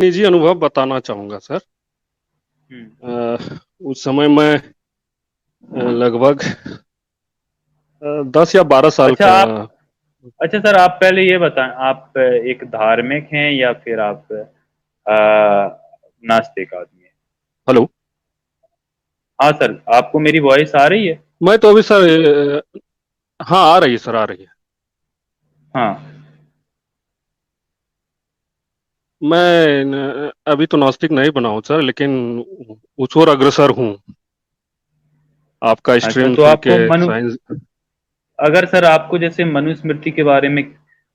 निजी अनुभव बताना चाहूंगा सर। हम्म। उस समय मैं लगभग 10 या 12 साल अच्छा का। आप अच्छा सर, आप पहले ये बताएं, आप एक धार्मिक हैं या फिर आप नास्तिक आदमी हैं? हेलो। हाँ सर, आपको मेरी वॉइस आ रही है? मैं तो अभी सर हाँ, आ रही है सर, आ रही है। हाँ। अभी तो नास्तिक नहीं बना हूँ सर, लेकिन उस ओर अग्रसर हूँ। आपका अच्छा, स्ट्रीम तो सुन आपको के साइंस। अगर सर आपको जैसे मनुस्मृति के बारे में,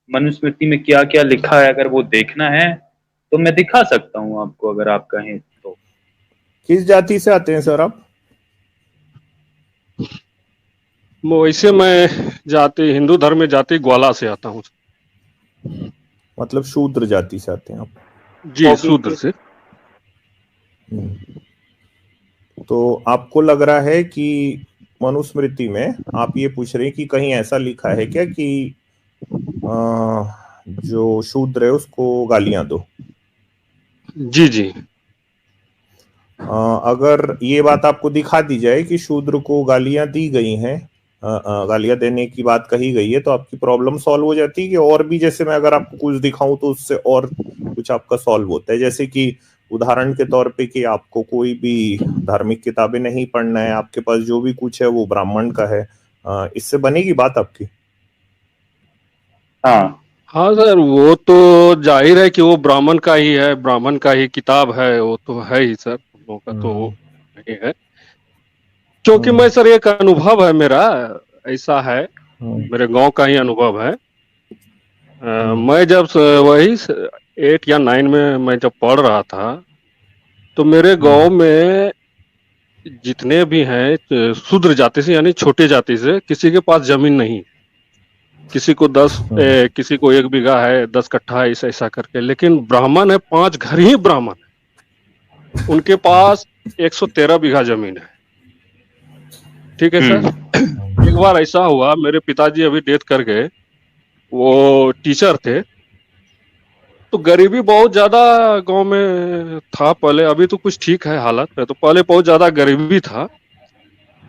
मनुस्मृति में क्या क्या लिखा है, अगर वो देखना है तो मैं दिखा सकता हूँ आपको, अगर आप कहें तो। किस जाति से आते हैं सर आप? वैसे मैं जाति हिंदू धर्म में जाति ग्वाला से आता हूँ। मतलब शूद्र जाति से आते हैं आप? जी, शूद्र से। हम्म। तो आपको लग रहा है कि मनुस्मृति में आप ये पूछ रहे हैं कि कहीं ऐसा लिखा है क्या कि अ, जो शूद्र है उसको गालियां दो? जी जी। अगर ये बात आपको दिखा दी जाए कि शूद्र को गालियां दी गई हैं, गालियां देने की बात कही गई है, तो आपकी प्रॉब्लम सॉल्व हो जाती है कि और भी, जैसे मैं अगर आपको कुछ दिखाऊं तो उससे और कुछ आपका सॉल्व होता है? जैसे कि उदाहरण के तौर पे कि आपको कोई भी धार्मिक किताबें नहीं पढ़ना है, आपके पास जो भी कुछ है वो ब्राह्मण का है, इससे बनेगी बात आपकी? हाँ। हाँ सर, वो तो जाहिर है कि वो ब्राह्मण का ही है, ब्राह्मण का ही किताब है, वो तो है ही सर, हम लोगों का तो वो हम्म। नहीं है। क्योंकि हम्म। मैं सर, एक अनुभव है मेरा, ऐसा है, हम्म। मेरे गांव का ही अनुभव है। हम्म। मैं जब वही 8 या 9 में मैं जब पढ़ रहा था, तो मेरे हम्म। गांव में जितने भी हैं शूद्र जाति से, यानी छोटे जाति से, किसी के पास जमीन नहीं। किसी को हम्म। किसी को 1 बीघा है, 10 कट्ठा है, ऐसा ऐसा करके। लेकिन ब्राह्मण है, 5 घर ही ब्राह्मण है, उनके पास 113 बीघा जमीन है। ठीक है सर। हम्म। एक बार ऐसा हुआ, मेरे पिताजी अभी डेथ कर गए, वो टीचर थे। तो गरीबी बहुत ज्यादा गांव में था पहले, अभी तो कुछ ठीक है हालत है, तो पहले बहुत ज्यादा गरीबी था।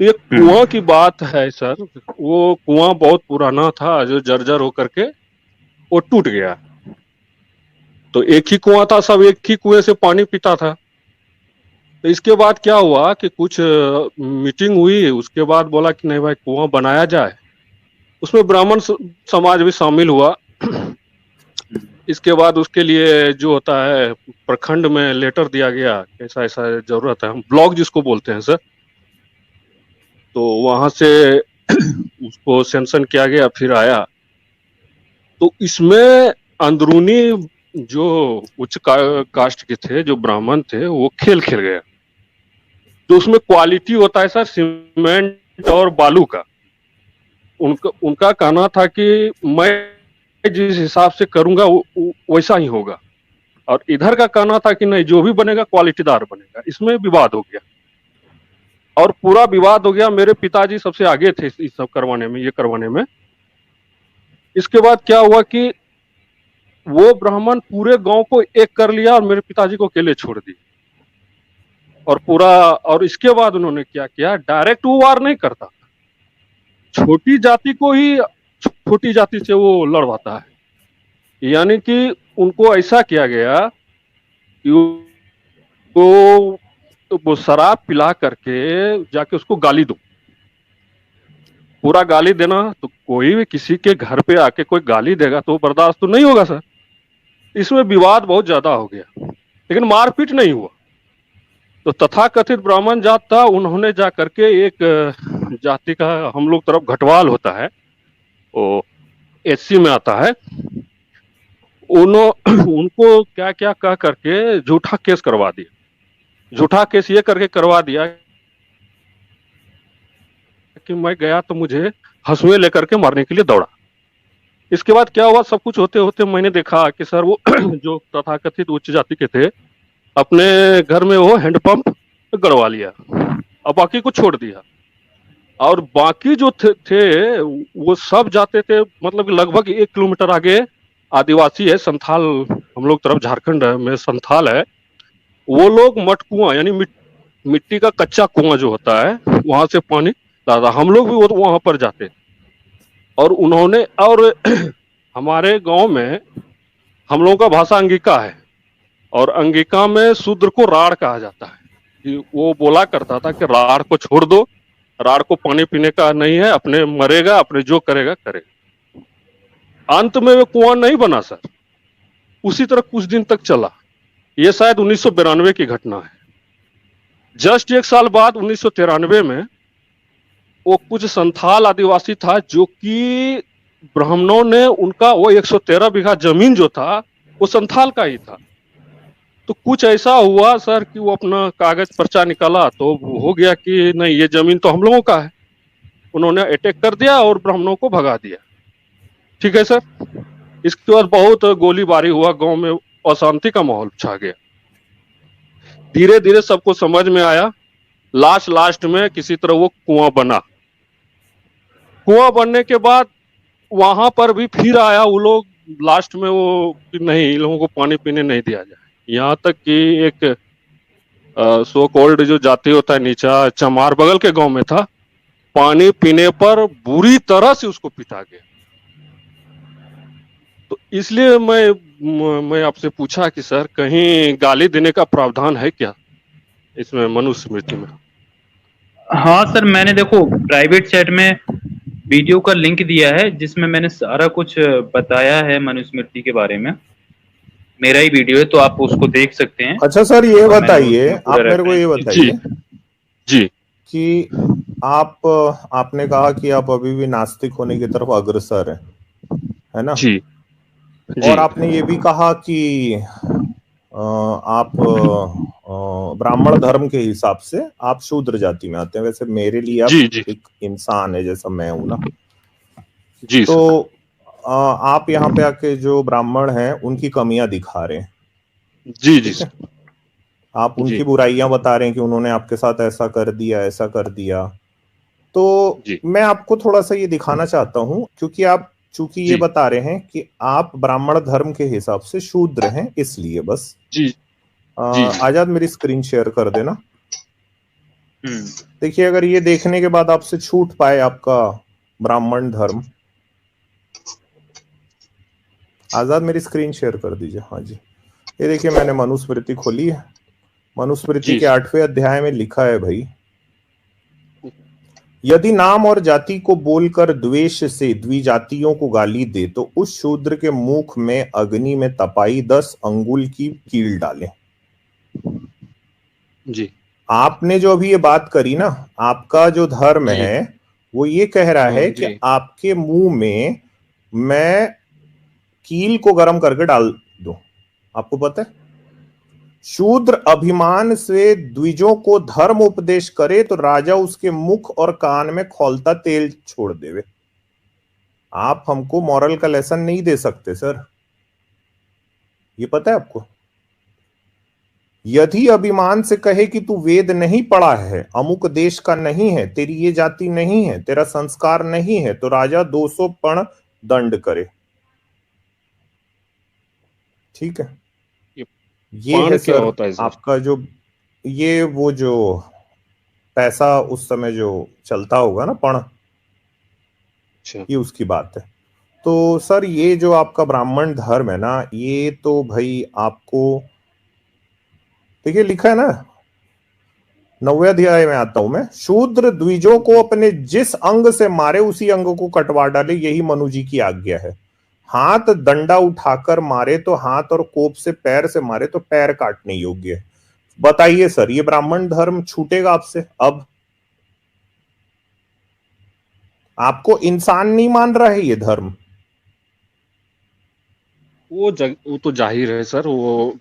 तो ये कुआं हम्म। की बात है सर। वो कुआं बहुत पुराना था, जो जर्जर होकर के वो टूट गया। तो एक ही कुआं था, सब एक ही कुएं से पानी पीता था। तो इसके बाद क्या हुआ कि कुछ मीटिंग हुई, उसके बाद बोला कि नहीं भाई, कुआं बनाया जाए। उसमें ब्राह्मण समाज भी शामिल हुआ। इसके बाद उसके लिए जो होता है, प्रखंड में लेटर दिया गया, ऐसा ऐसा जरूरत है, हम ब्लॉक जिसको बोलते हैं सर। तो वहां से उसको सैंक्शन किया गया, फिर आया। तो इसमें अंदरूनी जो कास्ट के थे, जो ब्राह्मण थे, वो खेल खेल गया। तो उसमें क्वालिटी होता है सर, सीमेंट और बालू का। उनका उनका कहना था कि मैं जिस हिसाब से करूंगा वैसा ही होगा। और इधर का कहना था कि नहीं, जो भी बनेगा क्वालिटीदार बनेगा। इसमें विवाद हो गया, और पूरा विवाद हो गया। मेरे पिताजी सबसे आगे थे इस सब करवाने में, ये करवाने में। इसके बाद क्या हुआ कि वो ब्राह्मण पूरे गांव को एक कर लिया, और मेरे पिताजी को अकेले छोड़ दिया। और पूरा, और इसके बाद उन्होंने क्या किया, डायरेक्ट वो वार नहीं करता, छोटी जाति को ही छोटी जाति से वो लड़वाता है। यानी कि उनको ऐसा किया गया कि वो शराब पिला करके जाके उसको गाली दो। पूरा गाली देना, तो कोई भी किसी के घर पे आके कोई गाली देगा तो बर्दाश्त तो नहीं होगा सर। इसमें विवाद बहुत ज्यादा हो गया, लेकिन मारपीट नहीं हुआ। तो तथाकथित ब्राह्मण जात था, उन्होंने जा करके एक जाति का, हम लोग तरफ घटवाल होता है, वो एससी में आता है, उनको क्या क्या कह करके झूठा केस करवा दिया। झूठा केस ये करके करवा दिया कि मैं गया तो मुझे हंसुए लेकर के मारने के लिए दौड़ा। इसके बाद क्या हुआ, सब कुछ होते होते मैंने देखा कि सर वो जो तथाकथित उच्च जाति के थे, अपने घर में वो हैंडपंप गड़वा लिया, और बाकी को छोड़ दिया। और बाकी जो थे वो सब जाते थे, मतलब लगभग 1 किलोमीटर आगे आदिवासी है, संथाल, हम लोग तरफ झारखंड में संथाल है, वो लोग मटकुआं यानी मिट्टी का कच्चा कुआं जो होता है वहां से पानी लाता। हम लोग भी वो वहां पर जाते, और उन्होंने, और हमारे गांव में हम लोगों का भाषा अंगिका है, और अंगिका में शूद्र को राड़ कहा जाता है। कि वो बोला करता था कि राड़ को छोड़ दो, राड़ को पानी पीने का नहीं है, अपने मरेगा, अपने जो करेगा करेगा। अंत में वो कुआं नहीं बना सर, उसी तरह कुछ दिन तक चला। ये शायद 1992 की घटना है। जस्ट एक साल बाद 1993 में वो कुछ संथाल आदिवासी था जो कि ब्राह्मणों ने उनका वो 113 बीघा जमीन जो था वो संथाल का ही था। तो कुछ ऐसा हुआ सर कि वो अपना कागज पर्चा निकाला तो हो गया कि नहीं, ये जमीन तो हम लोगों का है। उन्होंने अटैक कर दिया और ब्राह्मणों को भगा दिया। ठीक है सर। इसके बाद बहुत गोलीबारी हुआ, गांव में अशांति का माहौल छा गया। धीरे धीरे सबको समझ में आया, लास्ट में किसी तरह वो कुआं बना। कुआं बनने के बाद वहां पर भी फिर आया वो लोग, लास्ट में वो कि नहीं, इन लोगों को पानी पीने नहीं दिया जाए। यहाँ तक कि एक सो कॉल्ड जो जाति होता है नीचा चमार, बगल के गांव में था, पानी पीने पर बुरी तरह से उसको पिटा गया। तो इसलिए मैं आपसे पूछा कि सर कहीं गाली देने का प्रावधान है क्या इसमें मनुस्मृति में? हाँ सर, मैंने देखो प्राइवेट चैट में वीडियो का लिंक दिया है जिसमें मैंने सारा कुछ बताया है मनुस्मृति के बारे में। मेरा ही वीडियो है तो आप उसको देख सकते हैं। अच्छा सर, ये और मैंने बताइए, उसमें पूरा आप मेरे को ये रेफरेंस बताइए जी कि आपने कहा कि आप अभी भी नास्तिक होने की तरफ अग्रसर है ना? जी जी और आपने ये भी कहा कि आप ब्राह्मण धर्म के हिसाब से आप शूद्र जाति में आते हैं। वैसे मेरे लिए आप जी जी एक इंसान है जैसा मैं हूं ना। जी तो सर। आप यहाँ पे आके जो ब्राह्मण हैं उनकी कमियां दिखा रहे हैं, जी जी ठीक है? सर। आप उनकी जी बुराइयां बता रहे हैं कि उन्होंने आपके साथ ऐसा कर दिया, ऐसा कर दिया। तो जी मैं आपको थोड़ा सा ये दिखाना चाहता हूं, क्योंकि आप चूंकि ये जी बता रहे हैं कि आप ब्राह्मण धर्म के हिसाब से शूद्र हैं, इसलिए बस जी जी जी आजाद मेरी स्क्रीन शेयर कर देना। हम्म। देखिए, अगर ये देखने के बाद आपसे छूट पाए आपका ब्राह्मण धर्म, आजाद मेरी स्क्रीन शेयर कर दीजिए। हाँ जी, ये देखिए मैंने मनुस्मृति खोली है। मनुस्मृति जी के 8वें अध्याय में लिखा है, भाई, यदि नाम और जाति को बोलकर द्वेष से द्विजातियों को गाली दे तो उस शूद्र के मुख में अग्नि में तपाई 10 अंगुल की कील डालें। जी आपने जो अभी ये बात करी ना, आपका जो धर्म जी है वो ये कह रहा है कि जी आपके मुंह में मैं कील को गर्म करके डाल दूं। आपको पता है, शूद्र अभिमान से द्विजों को धर्म उपदेश करे तो राजा उसके मुख और कान में खौलता तेल छोड़ देवे। आप हमको मॉरल का लेसन नहीं दे सकते सर, ये पता है आपको? यदि अभिमान से कहे कि तू वेद नहीं पढ़ा है, अमुक देश का नहीं है, तेरी ये जाति नहीं है, तेरा संस्कार नहीं है, तो राजा 200 पण दंड करे। ठीक है, ये है पान क्या सर होता है सर? आपका जो, ये वो जो पैसा उस समय जो चलता होगा ना, पण, अच्छा ये उसकी बात है। तो सर ये जो आपका ब्राह्मण धर्म है ना, ये तो भाई आपको, देखिए लिखा है ना, 9वें अध्याय में आता हूं मैं, शूद्र द्विजों को अपने जिस अंग से मारे उसी अंग को कटवा डाले, यही मनु जी की आज्ञा है। हाथ डंडा उठाकर मारे तो हाथ, और कोप से मारे तो पैर काटने योग्य है। बताइए सर, ये ब्राह्मण धर्म छूटेगा आपसे? अब आपको इंसान नहीं मान रहा है ये धर्म? वो तो जाहिर है सर, वो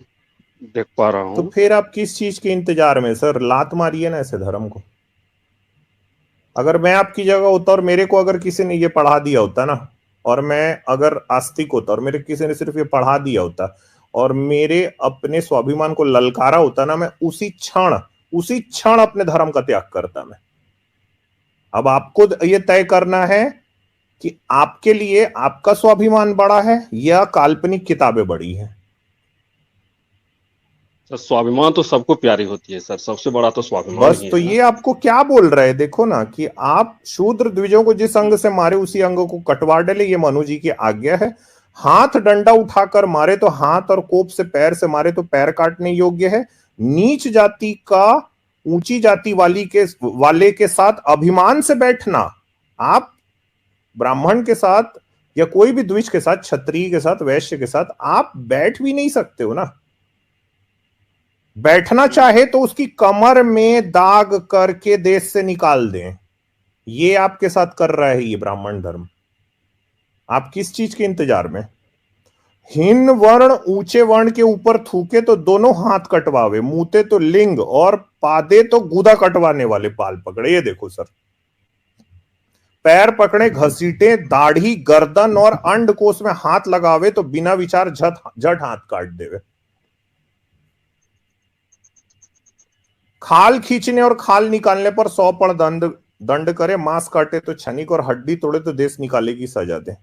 देख पा रहा तो हूँ। फिर आप किस चीज के इंतजार में सर? लात मारिए ना ऐसे धर्म को। अगर मैं आपकी जगह होता और मेरे को अगर किसी ने ये पढ़ा दिया होता ना, और मैं अगर आस्तिक होता और मेरे किसी ने सिर्फ ये पढ़ा दिया होता और मेरे अपने स्वाभिमान को ललकारा होता ना, मैं उसी क्षण अपने धर्म का त्याग करता मैं। अब आपको ये तय करना है कि आपके लिए आपका स्वाभिमान बड़ा है या काल्पनिक किताबें बड़ी हैं? सर स्वाभिमान तो सबको प्यारी होती है सर, सबसे बड़ा तो स्वाभिमान बस ही तो है ना। ये आपको क्या बोल रहे हैं, देखो ना कि आप शूद्र द्विजों को जिस अंग से मारे उसी अंग को कटवा डाले, ये मनु जी की आज्ञा है। हाथ डंडा उठाकर मारे तो हाथ, और कोप से पैर से मारे तो पैर काटने योग्य है। नीच जाति का ऊंची जाति वाले के साथ अभिमान से बैठना, आप ब्राह्मण के साथ या कोई भी द्विज के साथ, क्षत्रिय के साथ, वैश्य के साथ आप बैठ भी नहीं सकते हो ना। बैठना चाहे तो उसकी कमर में दाग करके देश से निकाल दें। ये आपके साथ कर रहा है ये ब्राह्मण धर्म। आप किस चीज के इंतजार में? हिन वर्ण ऊंचे वर्ण के ऊपर थूके तो दोनों हाथ कटवावे, मुंहते तो लिंग और पादे तो गुदा कटवाने वाले पाल पकड़े। ये देखो सर, पैर पकड़े घसीटे, दाढ़ी गर्दन और अंडकोश में हाथ लगावे तो बिना विचार झट हाथ काट देवे। खाल खींचने और खाल निकालने पर 100 पड़ दंड करे, मांस काटे तो छनिक और हड्डी तोड़े तो देश निकाले की सजा दे।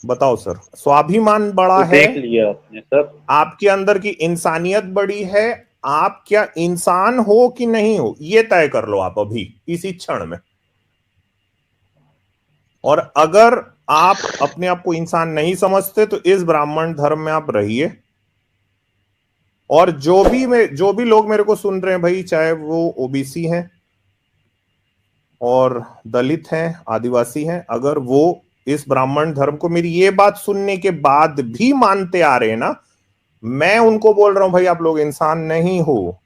बताओ सर, स्वाभिमान बड़ा तो है, देख लिया आपने सर। आपके अंदर की इंसानियत बड़ी है, आप क्या इंसान हो कि नहीं हो ये तय कर लो आप अभी इसी क्षण में। और अगर आप अपने आप को इंसान नहीं समझते तो इस ब्राह्मण धर्म में आप रहिए। और जो भी लोग मेरे को सुन रहे हैं भाई, चाहे वो ओबीसी हैं और दलित हैं, आदिवासी हैं, अगर वो इस ब्राह्मण धर्म को मेरी ये बात सुनने के बाद भी मानते आ रहे हैं ना, मैं उनको बोल रहा हूं भाई आप लोग इंसान नहीं हो,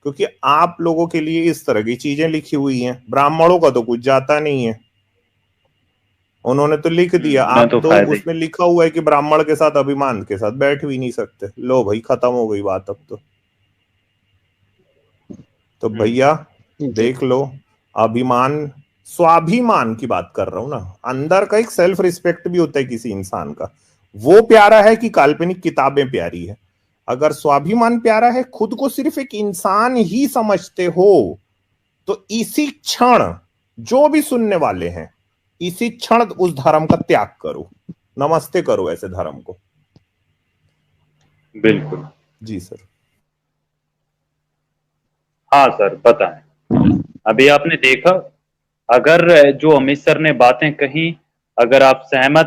क्योंकि आप लोगों के लिए इस तरह की चीजें लिखी हुई हैं। ब्राह्मणों का तो कुछ जाता नहीं है, उन्होंने तो लिख दिया। आप तो तो फायदे। उसमें लिखा हुआ है कि ब्राह्मण के साथ अभिमान के साथ बैठ भी नहीं सकते। लो भाई खत्म हो गई बात अब तो भैया देख लो, अभिमान स्वाभिमान की बात कर रहा हूं ना, अंदर का एक सेल्फ रिस्पेक्ट भी होता है किसी इंसान का, वो प्यारा है कि काल्पनिक किताबें प्यारी है? अगर स्वाभिमान प्यारा है, खुद को सिर्फ एक इंसान ही समझते हो, तो इसी क्षण जो भी सुनने वाले हैं, इसी क्षण उस धर्म का त्याग करो, नमस्ते करो ऐसे धर्म को। बिल्कुल। जी सर। हाँ सर बताएं। अभी आपने देखा, अगर जो अमित सर ने बातें कही, अगर आप सहमत